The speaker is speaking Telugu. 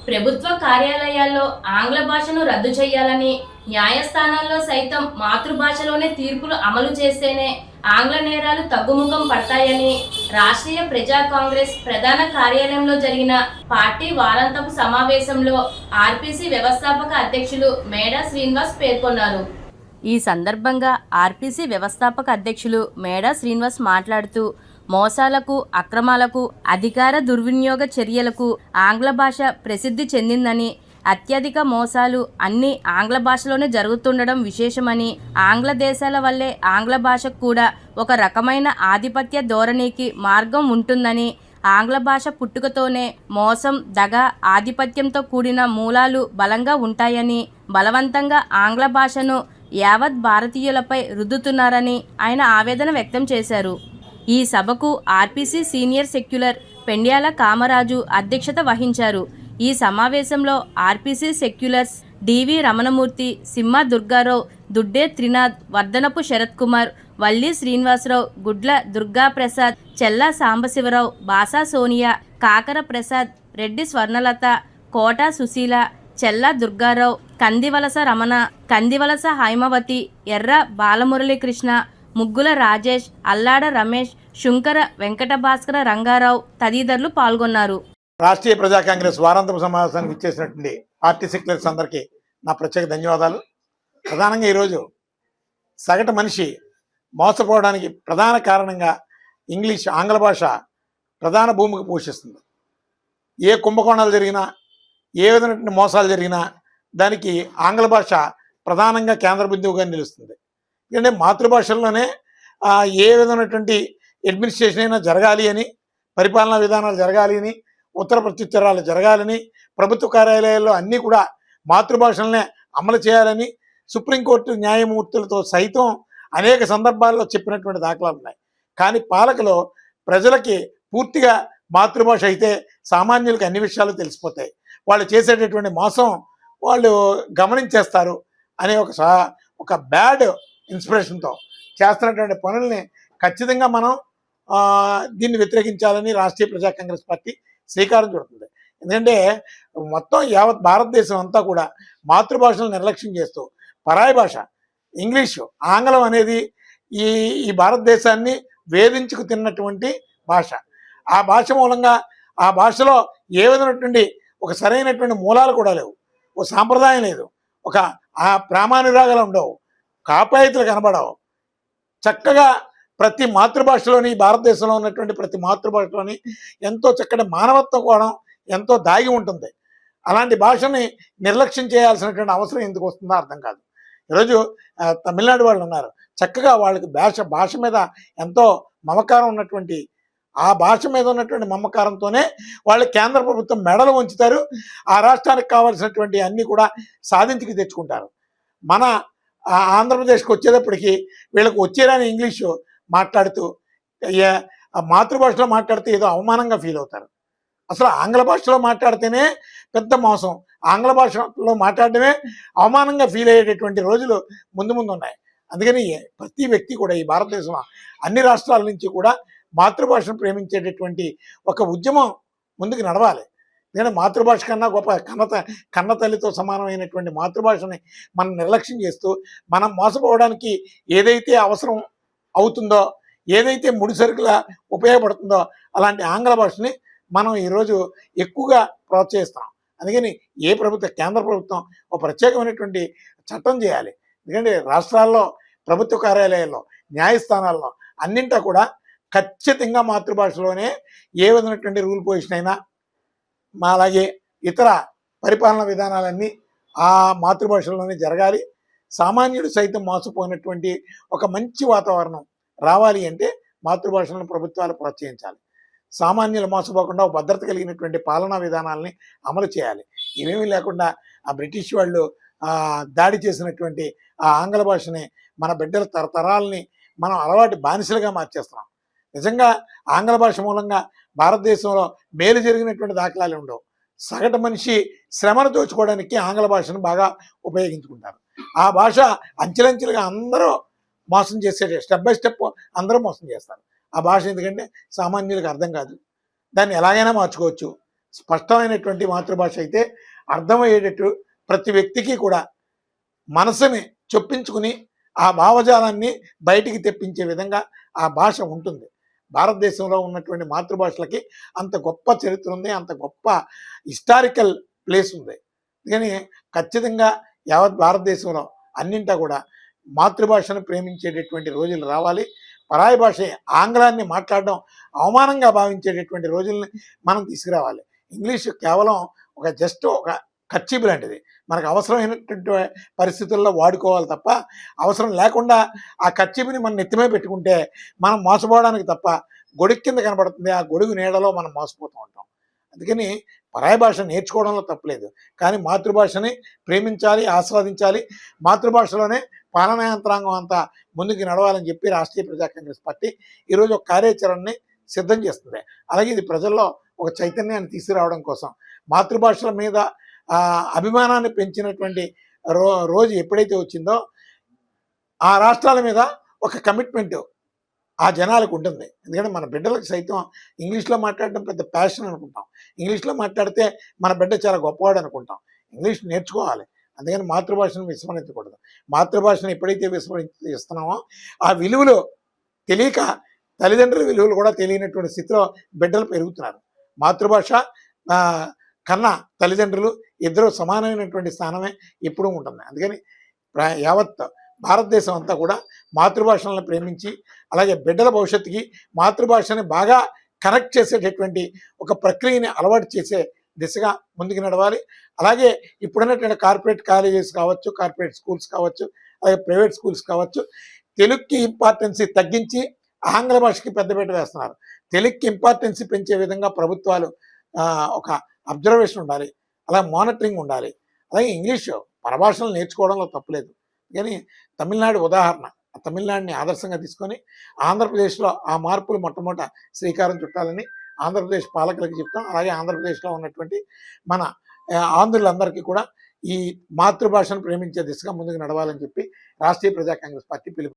ప్రభుత్వ కార్యాలయాల్లో ఆంగ్ల భాషను రద్దు చేయాలని, న్యాయస్థానాల్లో సైతం మాతృభాషలోనే తీర్పులు అమలు చేస్తేనే ఆంగ్ల నేరాలు తగ్గుముఖం పడతాయని రాష్ట్రీయ ప్రజా కాంగ్రెస్ ప్రధాన కార్యాలయంలో జరిగిన పార్టీ వారాంతపు సమావేశంలో ఆర్పీసీ వ్యవస్థాపక అధ్యక్షులు మేడా శ్రీనివాస్ పేర్కొన్నారు. ఈ సందర్భంగా ఆర్పీసీ వ్యవస్థాపక అధ్యక్షులు మేడా శ్రీనివాస్ మాట్లాడుతూ, మోసాలకు, అక్రమాలకు, అధికార దుర్వినియోగ చర్యలకు ఆంగ్ల భాష ప్రసిద్ధి చెందిందని, అత్యధిక మోసాలు అన్నీ ఆంగ్ల భాషలోనే జరుగుతుండడం విశేషమని, ఆంగ్ల దేశాల వల్లే ఆంగ్ల భాషకు కూడా ఒక రకమైన ఆధిపత్య ధోరణికి మార్గం ఉంటుందని, ఆంగ్ల భాష పుట్టుకతోనే మోసం, దగ, ఆధిపత్యంతో కూడిన మూలాలు బలంగా ఉంటాయని, బలవంతంగా ఆంగ్ల భాషను యావత్ భారతీయులపై రుద్దుతున్నారని ఆయన ఆవేదన వ్యక్తం చేశారు. ఈ సభకు RPC senior secular Pendyala Kamaraju అధ్యక్షత వహించారు. ఈ సమావేశంలో ఆర్పీసీ సెక్యులర్స్ డివి రమణమూర్తి, సింహ దుర్గారావు, దుడ్డే త్రినాథ్, వర్ధనపు శరత్ కుమార్, వల్లి శ్రీనివాసరావు, గుడ్ల దుర్గాప్రసాద్, చెల్లా సాంబశివరావు, బాసా సోనియా, కాకర ప్రసాద్, రెడ్డి స్వర్ణలత, కోట సుశీల, చెల్లా దుర్గారావు, కందివలస రమణ, కందివలస హైమవతి, ఎర్ర బాలమురళీకృష్ణ, ముగ్గుల రాజేష్, అల్లాడ రమేష్, శుంకర వెంకట భాస్కర రంగారావు తదితరులు పాల్గొన్నారు. రాష్ట్రీయ ప్రజా కాంగ్రెస్ వారాంతపు సమావేశానికి ఇచ్చేసినటువంటి పార్టీ సెక్యులర్స్ అందరికీ నా ప్రత్యేక ధన్యవాదాలు. ప్రధానంగా ఈరోజు సగటు మనిషి మోసపోవడానికి ప్రధాన కారణంగా ఆంగ్ల భాష ప్రధాన భూమిక పోషిస్తుంది. ఏ కుంభకోణాలు జరిగినా, ఏ విధమైనటువంటి మోసాలు జరిగినా దానికి ఆంగ్ల భాష ప్రధానంగా కేంద్ర బిందువుగా నిలుస్తుంది. ఎందుకంటే మాతృభాషల్లోనే ఏ విధమైనటువంటి అడ్మినిస్ట్రేషన్ అయినా జరగాలి అని, పరిపాలనా విధానాలు జరగాలి అని, ఉత్తర ప్రత్యుత్తరాలు జరగాలని, ప్రభుత్వ కార్యాలయాల్లో అన్నీ కూడా మాతృభాషలనే అమలు చేయాలని సుప్రీంకోర్టు న్యాయమూర్తులతో సైతం అనేక సందర్భాల్లో చెప్పినటువంటి దాఖలాలు ఉన్నాయి. కానీ పాలకులు ప్రజలకి పూర్తిగా మాతృభాష అయితే సామాన్యులకు అన్ని విషయాలు తెలిసిపోతాయి, వాళ్ళు చేసేటటువంటి మోసం వాళ్ళు గమనించేస్తారు అనే ఒక బ్యాడ్ ఇన్స్పిరేషన్తో చేస్తున్నటువంటి పనుల్ని ఖచ్చితంగా మనం దీన్ని వ్యతిరేకించాలని రాష్ట్రీయ ప్రజా కాంగ్రెస్ పార్టీ శ్రీకారం చుడుతుంది. ఎందుకంటే మొత్తం యావత్ భారతదేశం అంతా కూడా మాతృభాషను నిర్లక్ష్యం చేస్తూ పరాయి భాష ఇంగ్లీషు, ఆంగ్లం అనేది ఈ భారతదేశాన్ని వేధించుకు తిన్నటువంటి భాష. ఆ భాష మూలంగా ఆ భాషలో ఏ విధమైనటువంటి ఒక సరైనటువంటి మూలాలు కూడా లేవు, ఒక సాంప్రదాయం లేదు, ఒక ప్రామాణిరాగాలు ఉండవు, కాపాయితలు కనబడవు. చక్కగా ప్రతి మాతృభాషలోని, భారతదేశంలో ఉన్నటువంటి ప్రతి మాతృభాషలోని ఎంతో చక్కటి మానవత్వం కూడా ఎంతో దాగి ఉంటుంది. అలాంటి భాషని నిర్లక్ష్యం చేయాల్సినటువంటి అవసరం ఎందుకు వస్తుందో అర్థం కాదు. ఈరోజు తమిళనాడు వాళ్ళు ఉన్నారు, చక్కగా వాళ్ళకి భాష మీద ఎంతో మమకారం ఉన్నటువంటి, ఆ భాష మీద ఉన్నటువంటి మమకారంతోనే వాళ్ళు కేంద్ర ప్రభుత్వం మెడలు ఉంచుతారు, ఆ రాష్ట్రానికి కావాల్సినటువంటి అన్నీ కూడా సాధించుకు తెచ్చుకుంటారు. మన ఆంధ్రప్రదేశ్కి వచ్చేటప్పటికి వీళ్ళకి వచ్చేరాని ఇంగ్లీషు మాట్లాడుతూ మాతృభాషలో మాట్లాడితే ఏదో అవమానంగా ఫీల్ అవుతారు. అసలు ఆంగ్ల భాషలో మాట్లాడితేనే పెద్ద మోసం, ఆంగ్ల భాషలో మాట్లాడటమే అవమానంగా ఫీల్ అయ్యేటటువంటి రోజులు ముందు ఉన్నాయి. అందుకని ప్రతి వ్యక్తి కూడా ఈ భారతదేశంలో అన్ని రాష్ట్రాల నుంచి కూడా మాతృభాషను ప్రేమించేటటువంటి ఒక ఉద్యమం ముందుకు నడవాలి. ఎందుకంటే మాతృభాష కన్నా గొప్ప కన్న తల్లితో సమానమైనటువంటి మాతృభాషని మనం నిర్లక్ష్యం చేస్తూ మనం మోసపోవడానికి ఏదైతే అవసరం అవుతుందో, ఏదైతే ముడిసరుకులా ఉపయోగపడుతుందో అలాంటి ఆంగ్ల భాషని మనం ఈరోజు ఎక్కువగా ప్రోత్సహిస్తాం. అందుకని కేంద్ర ప్రభుత్వం ఒక ప్రత్యేకమైనటువంటి చట్టం చేయాలి. ఎందుకంటే రాష్ట్రాల్లో, ప్రభుత్వ కార్యాలయాల్లో, న్యాయస్థానాల్లో అన్నింటా కూడా ఖచ్చితంగా మాతృభాషలోనే ఏ విధమైనటువంటి రూల్ పొజిషన్ అయినా, అలాగే ఇతర పరిపాలన విధానాలన్నీ ఆ మాతృభాషలోనే జరగాలి. సామాన్యుడు సైతం మోసపోయినటువంటి ఒక మంచి వాతావరణం రావాలి అంటే మాతృభాషలను ప్రభుత్వాలు ప్రోత్సహించాలి. సామాన్యులు మోసపోకుండా భద్రత కలిగినటువంటి పాలనా విధానాలని అమలు చేయాలి. ఇవేమీ లేకుండా ఆ బ్రిటిష్ వాళ్ళు దాడి చేసినటువంటి ఆ ఆంగ్ల భాషని మన బిడ్డల తరతరాలని మనం అలవాటు బానిసలుగా మార్చేస్తున్నాం. నిజంగా ఆంగ్ల భాష మూలంగా భారతదేశంలో మేలు జరిగినటువంటి దాఖలాలు ఉండవు. సగటు మనిషి శ్రమను దోచుకోవడానికి ఆంగ్ల భాషను బాగా ఉపయోగించుకుంటారు. ఆ భాష అంచెలంచెలుగా అందరూ మోసం చేసేది, స్టెప్ బై స్టెప్ అందరూ మోసం చేస్తారు. ఆ భాష ఎందుకంటే సామాన్యులకు అర్థం కాదు, దాన్ని ఎలాగైనా మార్చుకోవచ్చు. స్పష్టమైనటువంటి మాతృభాష అయితే అర్థమయ్యేటట్టు ప్రతి వ్యక్తికి కూడా మనసుని చొప్పించుకుని ఆ భావజాలాన్ని బయటికి తెప్పించే విధంగా ఆ భాష ఉంటుంది. భారతదేశంలో ఉన్నటువంటి మాతృభాషలకి అంత గొప్ప చరిత్ర ఉంది, అంత గొప్ప హిస్టారికల్ ప్లేస్ ఉంది. కానీ ఖచ్చితంగా యావత్ భారతదేశంలో అన్నింటా కూడా మాతృభాషను ప్రేమించేటటువంటి రోజులు రావాలి. పరాయి భాష ఆంగ్లాన్ని మాట్లాడడం అవమానంగా భావించేటటువంటి రోజుల్ని మనం తీసుకురావాలి. ఇంగ్లీష్ కేవలం జస్ట్ ఒక కర్చీపు లాంటిది. మనకు అవసరమైనటువంటి పరిస్థితుల్లో వాడుకోవాలి తప్ప, అవసరం లేకుండా ఆ కర్చీపుని మనం నెత్తిమే పెట్టుకుంటే మనం మోసపోవడానికి తప్ప గొడుగు కింద కనబడుతుంది. ఆ గొడుగు నీడలో మనం మోసపోతూ ఉంటాం. అందుకని పరాయి భాష నేర్చుకోవడంలో తప్పులేదు, కానీ మాతృభాషని ప్రేమించాలి, ఆస్వాదించాలి. మాతృభాషలోనే పాలనా యంత్రాంగం అంతా ముందుకు నడవాలని చెప్పి రాష్ట్రీయ ప్రజా కాంగ్రెస్ పార్టీ ఈరోజు ఒక కార్యాచరణని సిద్ధం చేస్తుంది. అలాగే ఇది ప్రజల్లో ఒక చైతన్యాన్ని తీసుకురావడం కోసం మాతృభాషల మీద అభిమానాన్ని పెంచినటువంటి రోజు ఎప్పుడైతే వచ్చిందో ఆ రాష్ట్రాల మీద ఒక కమిట్మెంట్ ఆ జనాలకు ఉంటుంది. ఎందుకంటే మన బిడ్డలకు సైతం ఇంగ్లీష్లో మాట్లాడడం పెద్ద ప్యాషన్ అనుకుంటాం. ఇంగ్లీష్లో మాట్లాడితే మన బిడ్డ చాలా గొప్పవాడు అనుకుంటాం. ఇంగ్లీష్ నేర్చుకోవాలి. అందుకని మాతృభాషను విస్మరించకూడదు. మాతృభాషను ఎప్పుడైతే విస్మరిస్తున్నామో ఆ విలువలు తెలియక తల్లిదండ్రుల విలువలు కూడా తెలియనటువంటి స్థితిలో బిడ్డలు పెరుగుతున్నారు. మాతృభాష కన్నా తల్లిదండ్రులు ఇద్దరు సమానమైనటువంటి స్థానమే ఎప్పుడూ ఉంటుంది. అందుకని యావత్ భారతదేశం అంతా కూడా మాతృభాషలను ప్రేమించి, అలాగే బిడ్డల భవిష్యత్తుకి మాతృభాషని బాగా కనెక్ట్ చేసేటటువంటి ఒక ప్రక్రియని అలవాటు చేసే దిశగా ముందుకు నడవాలి. అలాగే ఇప్పుడున్నటువంటి కార్పొరేట్ కాలేజెస్ కావచ్చు, కార్పొరేట్ స్కూల్స్ కావచ్చు, అలాగే ప్రైవేట్ స్కూల్స్ కావచ్చు, తెలుగుకి ఇంపార్టెన్సీ తగ్గించి ఆంగ్ల భాషకి పెద్దపీట వేస్తున్నారు. తెలుగుకి ఇంపార్టెన్సీ పెంచే విధంగా ప్రభుత్వాలు ఒక అబ్జర్వేషన్ ఉండాలి, అలా మానిటరింగ్ ఉండాలి. అలాగే ఇంగ్లీషు పరభాషలు నేర్చుకోవడంలో తప్పులేదు, కానీ తమిళనాడు ఉదాహరణ, తమిళనాడుని ఆదర్శంగా తీసుకొని ఆంధ్రప్రదేశ్లో ఆ మార్పులు మొట్టమొదట శ్రీకారం చుట్టాలని ఆంధ్రప్రదేశ్ పాలకులకు చెప్తాం. అలాగే ఆంధ్రప్రదేశ్లో ఉన్నటువంటి మన ఆంధ్రులందరికీ కూడా ఈ మాతృభాషను ప్రేమించే దిశగా ముందుకు నడవాలని చెప్పి రాష్ట్రీయ ప్రజా కాంగ్రెస్ పార్టీ పిలుపు.